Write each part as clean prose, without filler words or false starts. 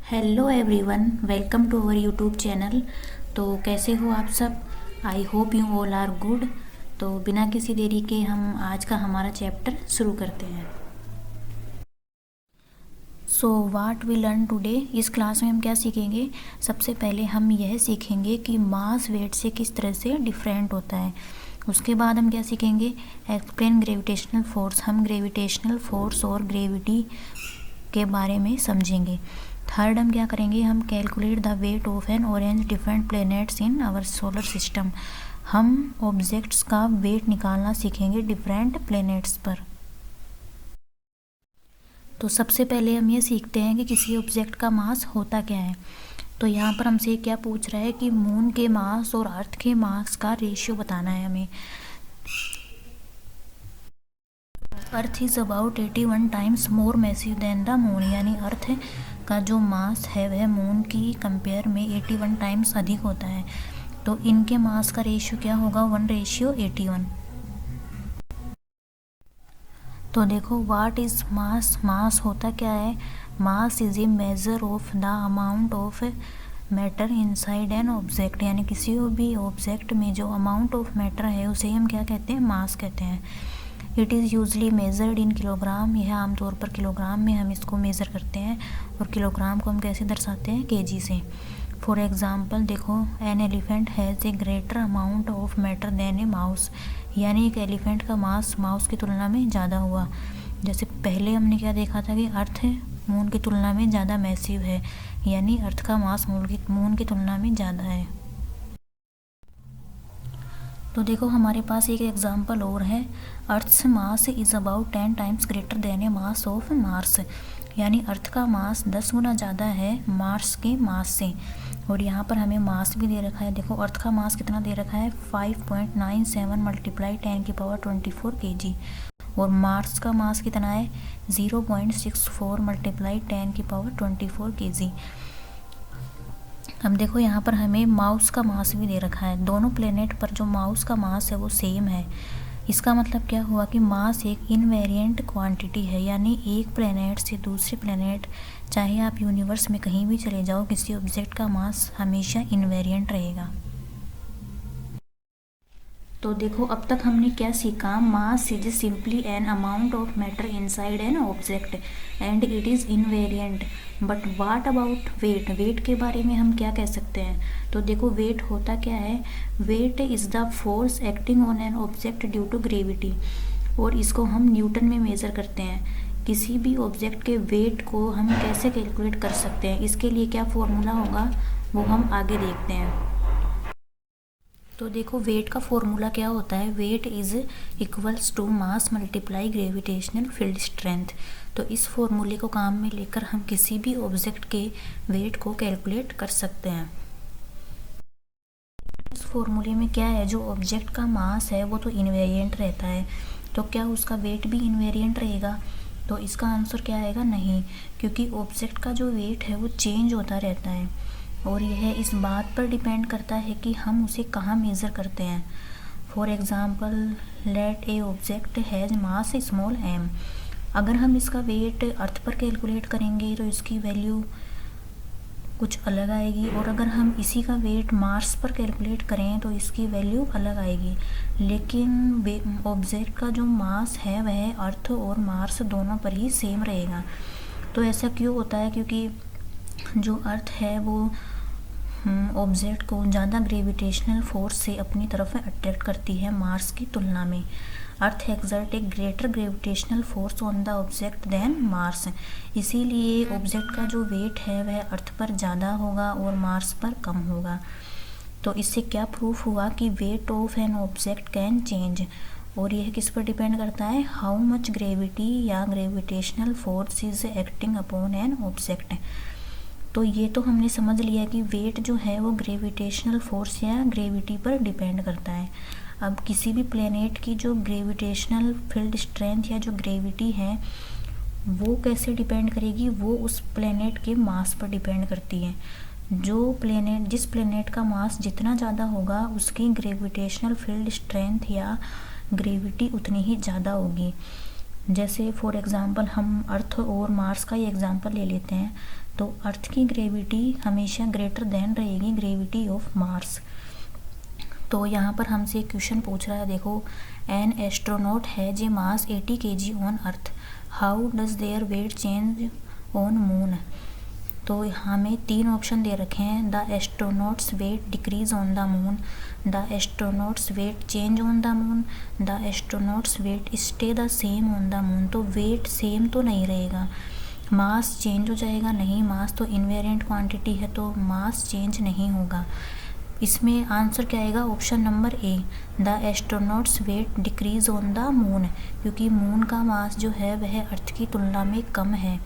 Hello everyone, welcome to our YouTube channel. तो कैसे हो आप सब? I hope you all are good. तो बिना किसी देरी के हम आज का हमारा चैप्टर शुरू करते हैं। So what we learn today, इस क्लास में हम क्या सीखेंगे? सबसे पहले हम यह सीखेंगे कि मास वेट से किस तरह से डिफरेंट होता है। उसके बाद हम क्या सीखेंगे? Explain gravitational force. हम ग्रेविटेशनल फोर्स और ग्रेविटी के बारे में समझेंगे। थर्ड हम क्या करेंगे? हम calculate the weight of an orange different planets in our solar system. हम ऑब्जेक्ट्स का वेट निकालना सीखेंगे डिफरेंट प्लैनेट्स पर। तो सबसे पहले हम ये सीखते हैं कि किसी ऑब्जेक्ट का मास होता क्या है। तो यहाँ पर हमसे क्या पूछ रहा है कि मून के मास और अर्थ के मास का रेशियो बताना है हमें। Earth is about 81 times more massive than the moon, यानी अर्थ का जो मास है वह मून की कंपेयर में 81 टाइम्स अधिक होता है। तो इनके मास का रेशियो क्या होगा? 1:81। तो देखो, व्हाट इज़ मास? मास होता क्या है? Mass is a measure of the amount of matter inside an object, यानी किसी भी ऑब्जेक्ट में जो अमाउंट ऑफ मैटर है उसे हम क्या कहते हैं? मास कहते हैं। It is usually measured in kilogram. यह आमतौर पर किलोग्राम में हम इसको मेज़र करते हैं। और किलोग्राम को हम कैसे दर्शाते हैं? केजी से। फॉर एग्ज़ाम्पल देखो, an elephant has a greater amount of matter than a mouse, यानी एक एलिफेंट का मास माउस की तुलना में ज़्यादा हुआ। जैसे पहले हमने क्या देखा था कि अर्थ मून की तुलना में ज़्यादा मैसिव है, यानी अर्थ का मास मून की तुलना में ज़्यादा है। तो देखो, हमारे पास एक एग्जांपल और है। Earth's mass is about 10 times greater than a mass of Mars, यानी अर्थ का मास 10 गुना ज़्यादा है मार्स के मास से। और यहाँ पर हमें मास भी दे रखा है। देखो, अर्थ का मास कितना दे रखा है? 5.97 मल्टीप्लाई 10⁻24 kg। और मार्स का मास कितना है? 0.64 मल्टीप्लाई 10⁻24 kg। अब देखो, यहाँ पर हमें माउस का मास भी दे रखा है। दोनों प्लेनेट पर जो माउस का मास है वो सेम है। इसका मतलब क्या हुआ कि मास एक इनवेरिएंट क्वांटिटी है, यानी एक प्लेनेट से दूसरे प्लेनेट, चाहे आप यूनिवर्स में कहीं भी चले जाओ, किसी ऑब्जेक्ट का मास हमेशा इनवेरिएंट रहेगा। तो देखो, अब तक हमने क्या सीखा? Mass is simply an amount of matter inside an object and it is invariant. But what about weight? Weight के बारे में हम क्या कह सकते हैं? तो देखो, वेट होता क्या है? Weight is the force acting on an object due to gravity, और इसको हम न्यूटन में मेज़र करते हैं। किसी भी ऑब्जेक्ट के वेट को हम कैसे कैलकुलेट कर सकते हैं? इसके लिए क्या फॉर्मूला होगा वो हम आगे देखते हैं। तो देखो, वेट का फॉर्मूला क्या होता है? Weight is equals to mass multiply gravitational field strength. तो इस फॉर्मूले को काम में लेकर हम किसी भी ऑब्जेक्ट के वेट को कैलकुलेट कर सकते हैं। इस फॉर्मूले में क्या है? जो ऑब्जेक्ट का मास है वो तो इनवेरिएंट रहता है, तो क्या उसका वेट भी इनवेरिएंट रहेगा? तो इसका आंसर क्या आएगा? नहीं, क्योंकि ऑब्जेक्ट का जो वेट है वो चेंज होता रहता है, और यह इस बात पर डिपेंड करता है कि हम उसे कहाँ मेज़र करते हैं। For example, let a object has mass small m। अगर हम इसका वेट अर्थ पर कैलकुलेट करेंगे तो इसकी वैल्यू कुछ अलग आएगी, और अगर हम इसी का वेट मार्स पर कैलकुलेट करें तो इसकी वैल्यू अलग आएगी। लेकिन ऑब्जेक्ट का जो मास है वह अर्थ और मार्स दोनों पर ही सेम रहेगा। तो ऐसा क्यों होता है? क्योंकि जो अर्थ है वो ऑब्जेक्ट को ज़्यादा ग्रेविटेशनल फोर्स से अपनी तरफ अट्रैक्ट करती है मार्स की तुलना में। Earth exert a greater gravitational force on the object than Mars, इसीलिए ऑब्जेक्ट का जो वेट है वह अर्थ पर ज़्यादा होगा और मार्स पर कम होगा। तो इससे क्या प्रूफ हुआ कि wait of an object can change, और यह किस पर डिपेंड करता है? हाउ मच ग्रेविटी या gravitational force is acting upon an object. तो ये तो हमने समझ लिया कि वेट जो है वो ग्रेविटेशनल फोर्स या ग्रेविटी पर डिपेंड करता है। अब किसी भी प्लेनेट की जो ग्रेविटेशनल फील्ड स्ट्रेंथ या जो ग्रेविटी है वो कैसे डिपेंड करेगी? वो उस प्लेनेट के मास पर डिपेंड करती है। जिस प्लेनेट का मास जितना ज़्यादा होगा उसकी ग्रेविटेशनल फील्ड स्ट्रेंथ या ग्रेविटी उतनी ही ज़्यादा होगी। जैसे फॉर एग्ज़ाम्पल हम अर्थ और मार्स का ही एग्ज़ाम्पल ले लेते हैं। तो अर्थ की ग्रेविटी हमेशा ग्रेटर देन रहेगी ग्रेविटी ऑफ मार्स। तो यहाँ पर हमसे एक क्वेश्चन पूछ रहा है, देखो एन एस्ट्रोनॉट है जे mass 80 kg on earth, how does their weight change on moon. तो हमें 3 ऑप्शन दे रखे हैं, the astronaut's weight decrease on the moon, the astronaut's weight change on the moon, the astronaut's weight stay the same on the moon. तो weight same तो नहीं रहेगा, mass change हो जाएगा, नहीं मास तो इनवेरिएंट क्वांटिटी है तो मास चेंज नहीं होगा। इसमें आंसर क्या आएगा, option number A, the astronaut's weight decrease on the moon, क्योंकि मून का मास जो है वह अर्थ की तुलना में कम है,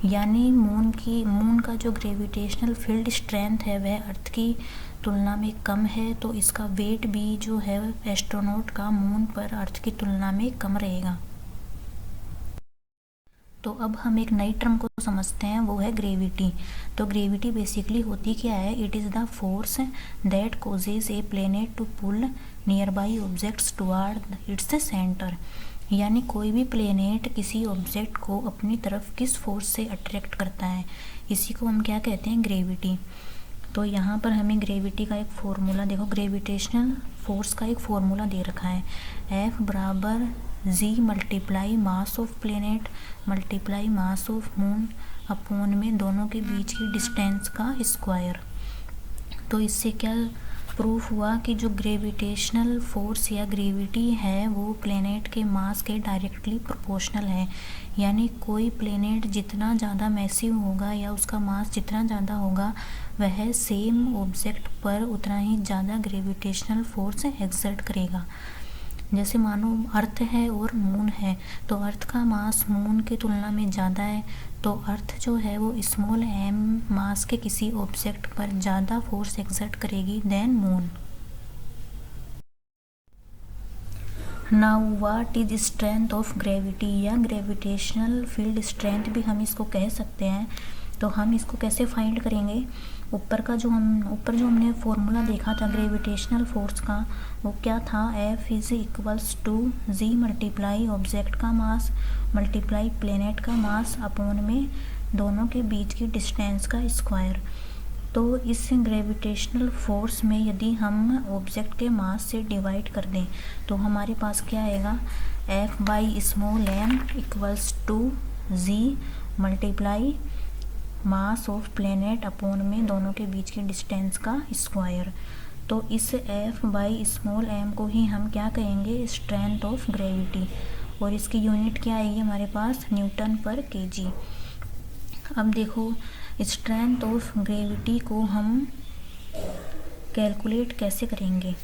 यानी मून का जो ग्रेविटेशनल फील्ड स्ट्रेंथ है वह अर्थ की तुलना में कम है, तो इसका वेट भी जो है एस्ट्रोनॉट का मून पर अर्थ की तुलना में कम रहेगा। तो अब हम एक नई टर्म को समझते हैं, वो है ग्रेविटी। तो ग्रेविटी बेसिकली होती क्या है, it is the force that causes a planet to pull nearby objects toward its centre, यानी कोई भी प्लेनेट किसी ऑब्जेक्ट को अपनी तरफ किस फोर्स से अट्रैक्ट करता है, इसी को हम क्या कहते हैं, ग्रेविटी। तो यहाँ पर हमें ग्रेविटी का एक फॉर्मूला देखो, ग्रेविटेशनल फोर्स का एक फॉर्मूला दे रखा है, F बराबर G multiply mass of planet multiply mass of moon upon में दोनों के बीच की डिस्टेंस का स्क्वायर। तो इससे क्या प्रूफ हुआ कि जो ग्रेविटेशनल फोर्स या ग्रेविटी है वो प्लेनेट के मास के डायरेक्टली प्रोपोर्शनल है, यानी कोई प्लेनेट जितना ज़्यादा मैसिव होगा या उसका मास जितना ज़्यादा होगा वह सेम ऑब्जेक्ट पर उतना ही ज़्यादा ग्रेविटेशनल फोर्स एक्सर्ट करेगा। जैसे मानो अर्थ है और मून है, तो अर्थ का मास मून की तुलना में ज़्यादा है, तो अर्थ जो है वो स्मॉल m मास के किसी ऑब्जेक्ट पर ज़्यादा फोर्स एक्सर्ट करेगी than moon. Now what is strength of gravity, या ग्रेविटेशनल फील्ड स्ट्रेंथ भी हम इसको कह सकते हैं। तो हम इसको कैसे फाइंड करेंगे, ऊपर जो हमने फॉर्मूला देखा था ग्रेविटेशनल फोर्स का, वो क्या था, F is equals to G multiply object का मास मल्टीप्लाई प्लेनेट का मास अपॉन में दोनों के बीच की डिस्टेंस का स्क्वायर। तो इस ग्रेविटेशनल फोर्स में यदि हम ऑब्जेक्ट के मास से डिवाइड कर दें तो हमारे पास क्या आएगा, F by small m equals to G multiply mass of planet upon में दोनों के बीच की डिस्टेंस का स्क्वायर। तो इस F बाई स्मॉल m को ही हम क्या कहेंगे, स्ट्रेंथ ऑफ ग्रेविटी, और इसकी यूनिट क्या आएगी हमारे पास, न्यूटन पर केजी। अब देखो स्ट्रेंथ ऑफ ग्रेविटी को हम कैलकुलेट कैसे करेंगे,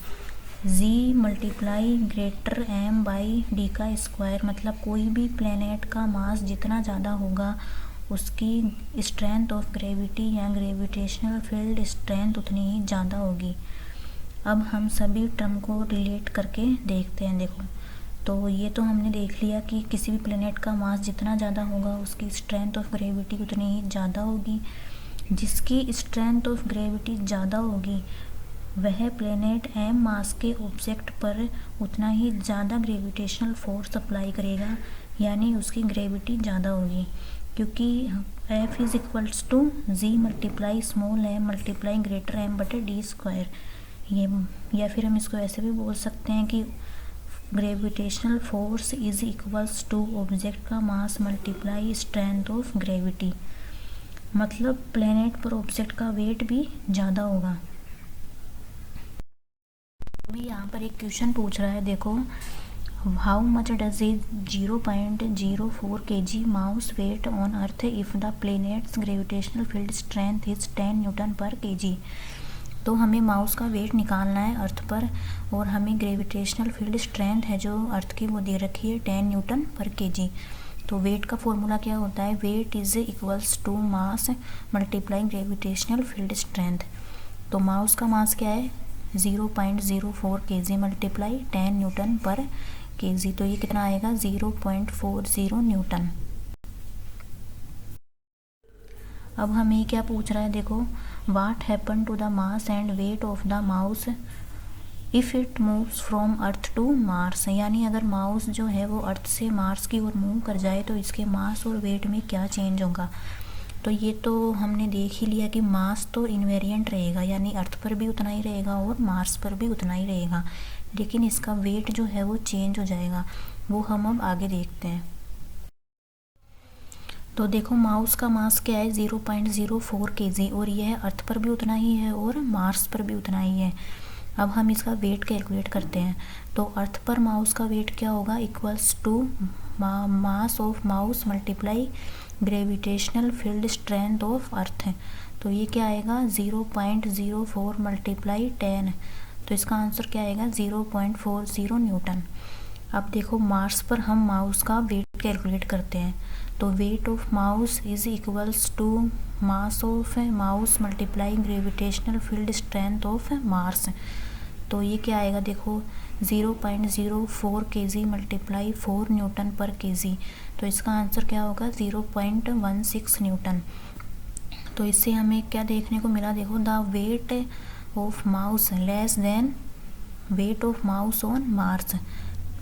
G multiply greater m by D का स्क्वायर, मतलब कोई भी प्लेनेट का मास जितना ज़्यादा होगा उसकी स्ट्रेंथ ऑफ ग्रेविटी या ग्रेविटेशनल फील्ड स्ट्रेंथ उतनी ही ज़्यादा होगी। अब हम सभी टर्म को रिलेट करके देखते हैं। देखो, तो ये तो हमने देख लिया कि किसी भी प्लेनेट का मास जितना ज़्यादा होगा उसकी स्ट्रेंथ ऑफ ग्रेविटी उतनी ही ज़्यादा होगी। जिसकी स्ट्रेंथ ऑफ ग्रेविटी ज़्यादा होगी वह प्लेनेट m मास के ऑब्जेक्ट पर उतना ही ज़्यादा ग्रेविटेशनल फोर्स अप्लाई करेगा, यानी उसकी ग्रेविटी ज़्यादा होगी, क्योंकि F is equals to G multiply small m multiply greater m बटे डी स्क्वायर। ये, या फिर हम इसको ऐसे भी बोल सकते हैं कि gravitational force is equals to object का mass multiply strength of gravity, मतलब प्लेनेट पर ऑब्जेक्ट का वेट भी ज़्यादा होगा। अभी यहाँ पर एक क्वेश्चन पूछ रहा है, देखो how much does a 0.04 kg mouse weight on earth if the planet's gravitational field strength is 10 newton per kg। तो हमें माउस का वेट निकालना है अर्थ पर, और हमें ग्रेविटेशनल फील्ड स्ट्रेंथ है जो अर्थ की वो दे रखी है 10 न्यूटन पर kg। तो वेट का फॉर्मूला क्या होता है, weight is equals to mass multiply gravitational field strength. तो माउस का मास क्या है 0.04 kg multiply 10 newton per kg, तो ये कितना आएगा 0.40 न्यूटन। अब हमें क्या पूछ रहा है, देखो what happen to the mass and weight of the mouse if it moves from earth to Mars, यानी अगर माउस जो है वो अर्थ से मार्स की ओर मूव कर जाए तो इसके मास और वेट में क्या चेंज होगा। तो ये तो हमने देख ही लिया कि मास तो इनवेरिएंट रहेगा, यानी अर्थ पर भी उतना ही रहेगा और मार्स पर भी उतना ही रहेगा, लेकिन इसका वेट जो है वो चेंज हो जाएगा, वो हम अब आगे देखते हैं। तो देखो माउस का मास क्या है 0.04 kg और यह अर्थ पर भी उतना ही है और मार्स पर भी उतना ही है। अब हम इसका वेट कैलकुलेट करते हैं। तो अर्थ पर माउस का वेट क्या होगा, equals to mass of mouse multiply gravitational field strength of earth. तो ये क्या आएगा 0.04 मल्टीप्लाई 10, तो इसका आंसर क्या आएगा 0.40 न्यूटन। अब देखो मार्स पर हम माउस का वेट कैलकुलेट करते हैं। तो weight of mouse is equals to mass of mouse multiply gravitational field strength of Mars. तो ये क्या आएगा देखो 0.04 kg multiply 4 newton per kg, तो इसका आंसर क्या होगा 0.16 न्यूटन। तो इससे हमें क्या देखने को मिला, देखो the weight of mouse less than wait of mouse on Mars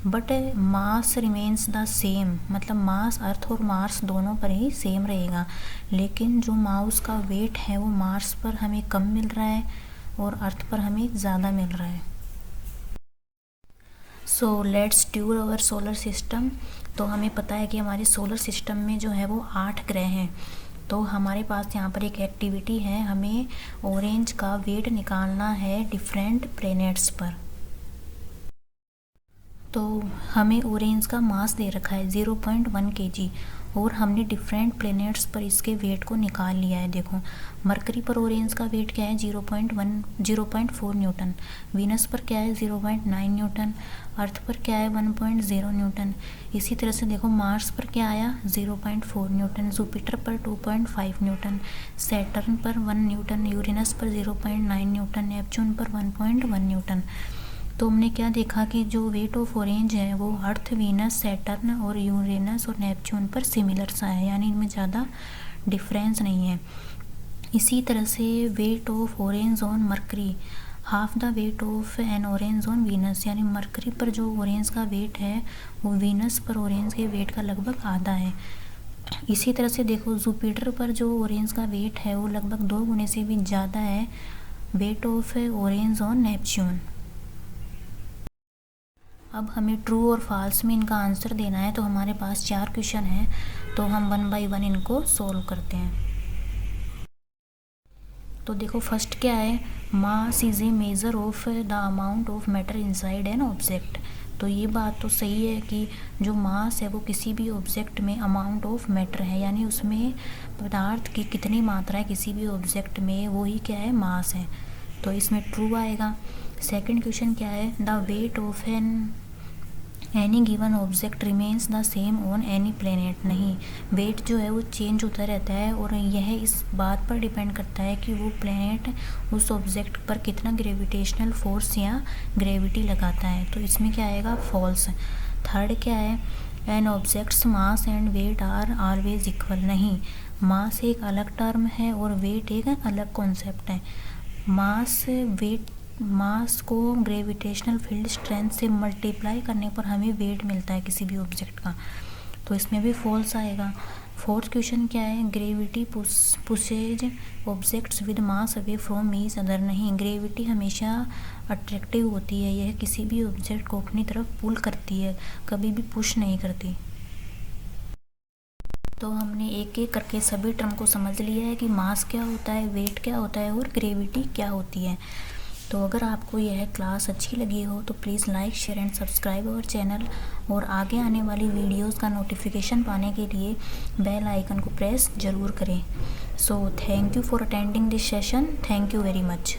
but mass remains the same, मतलब मास अर्थ और मार्स दोनों पर ही सेम रहेगा, लेकिन जो माउस का वेट है वो मार्स पर हमें कम मिल रहा है और अर्थ पर हमें ज़्यादा मिल रहा है। So let's tour our solar system. तो हमें पता है कि हमारे सोलर सिस्टम में जो है वो 8 ग्रह हैं। तो हमारे पास यहाँ पर एक एक्टिविटी है, हमें ऑरेंज का वेट निकालना है डिफरेंट प्लैनेट्स पर। तो हमें ऑरेंज का मास दे रखा है 0.1 kg और हमने डिफरेंट प्लैनेट्स पर इसके वेट को निकाल लिया है। देखो मरकरी पर ऑरेंज का वेट क्या है 0.4 न्यूटन, वीनस पर क्या है 0.9 न्यूटन, अर्थ पर क्या है 1.0 न्यूटन। इसी तरह से देखो मार्स पर क्या आया 0.4 न्यूटन, जुपिटर पर 2.5 न्यूटन, सैटर्न पर 1 न्यूटन, यूरेनस पर 0.9 न्यूटन, नेपच्यून पर 1.1 न्यूटन। तो हमने क्या देखा कि जो वेट ऑफ ऑरेंज है वो अर्थ, वीनस, सैटर्न और यूरेनस और नेपच्यून पर सिमिलर सा है, यानी इनमें ज़्यादा डिफरेंस नहीं है। इसी तरह से weight of orange on mercury half the weight of an orange on Venus, यानी मरकरी पर जो ऑरेंज का वेट है वो वीनस पर ऑरेंज के वेट का लगभग आधा है। इसी तरह से देखो जुपिटर पर जो ऑरेंज का वेट है वो लगभग 2 गुने से भी ज़्यादा है weight of orange on Neptune. अब हमें ट्रू और फॉल्स में इनका आंसर देना है। तो हमारे पास 4 क्वेश्चन हैं, तो हम 1 बाय 1 इनको सोल्व करते हैं। तो देखो फर्स्ट क्या है, mass is a measure of the amount of matter inside an object. तो ये बात तो सही है कि जो मास है वो किसी भी ऑब्जेक्ट में अमाउंट ऑफ मैटर है, यानी उसमें पदार्थ की कितनी मात्रा है किसी भी ऑब्जेक्ट में, वो ही क्या है मास है। तो इसमें ट्रू आएगा। सेकंड क्वेश्चन क्या है, the weight of any given object remains the same on any planet. नहीं, वेट जो है वो चेंज होता रहता है और यह इस बात पर डिपेंड करता है कि वो प्लैनेट उस ऑब्जेक्ट पर कितना ग्रेविटेशनल फोर्स या ग्रेविटी लगाता है। तो इसमें क्या आएगा फॉल्स। थर्ड क्या है, an object's mass and weight are always equal. नहीं, मास एक अलग टर्म है और वेट एक अलग कॉन्सेप्ट है। मास को ग्रेविटेशनल फील्ड स्ट्रेंथ से मल्टीप्लाई करने पर हमें वेट मिलता है किसी भी ऑब्जेक्ट का, तो इसमें भी फॉल्स आएगा। फोर्थ क्वेश्चन क्या है, gravity pushes objects with mass away from each other. नहीं, ग्रेविटी हमेशा अट्रैक्टिव होती है, यह किसी भी ऑब्जेक्ट को अपनी तरफ पुल करती है, कभी भी पुश नहीं करती। तो हमने एक एक करके सभी टर्म को समझ लिया है कि मास क्या होता है, वेट क्या होता है और ग्रेविटी क्या होती है। तो अगर आपको यह क्लास अच्छी लगी हो तो please like, share and subscribe our channel और आगे आने वाली वीडियोस का नोटिफिकेशन पाने के लिए बेल आइकन को प्रेस ज़रूर करें। So thank you for attending this session. Thank you very much.